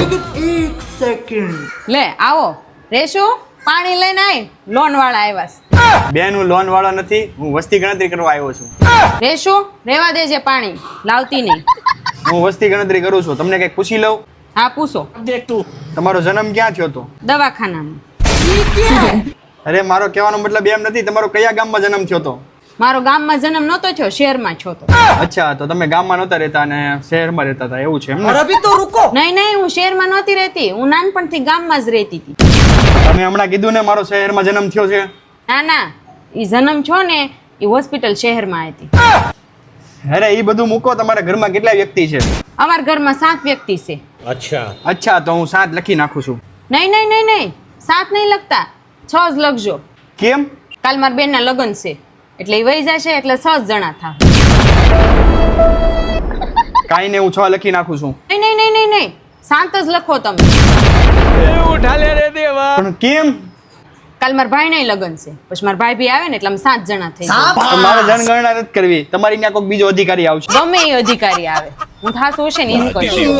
एक सेकंड લે આવો રેશુ પાણી લઈને આય લોન વાળા આવ્યા છે બેન હું લોન વાળો નથી, હું વસ્તી ગણતરી કરવા આવ્યો છું. રેશુ રેવા દેજે પાણી લાવતી નહીં. હું વસ્તી ગણતરી કરું છું. તમને કંઈક પૂછી લઉં? હા પૂછો. તમારો જન્મ ક્યાં થયો હતો? દવાખાનામાં. અરે મારો કહેવાનો મતલબ એમ નથી, તમારો કયા ગામમાં જન્મ થયો હતો? મારો ગામમાં જન્મ નહોતો થયો, શહેરમાં છો તો. અચ્છા, તો તમે ગામમાં નહોતા રહેતા અને શહેરમાં રહેતા હતા, એવું છે એમ और ને? अभी तो रुको. નહીં નહીં હું શહેરમાં નહોતી રહેતી, હું નાનપણથી ગામમાં જ રહેતી હતી. તમે હમણાં કીધું ને મારો શહેરમાં જન્મ થયો છે. ના ના એ જન્મ છો ને એ હોસ્પિટલ શહેરમાં હતી. અરે એ બધું મૂકો, તમારા ઘરમાં કેટલા વ્યક્તિ છે? અમારા ઘરમાં 7 વ્યક્તિ છે. અચ્છા, તો હું 7 લખી નાખું છું. નહીં નહીં નહીં નહીં 7 નહીં લખતા, 6 જ લખજો. કેમ? કાલ મારા બેનના લગ્ન છે એટલે એ વહી જશે એટલે 6 જણા થાવ. કાંઈ નહીં, હું 6 લખી નાખું છું. નહીં નહીં નહીં નહીં નહીં 7 જ લખો તમે. પણ કેમ? કાલ મારા ભાઈના લગ્ન છે, પછી મારા ભાઈ બી આવે ને એટલે અમે 7 જણા થઈ જાય. પણ મારે જનગણના નથી કરવી, તમારી ત્યાં કોઈક બીજો અધિકારી આવશે. ગમે એ અધિકારી આવે, હું થાશું હશે ને એ જ કરશું.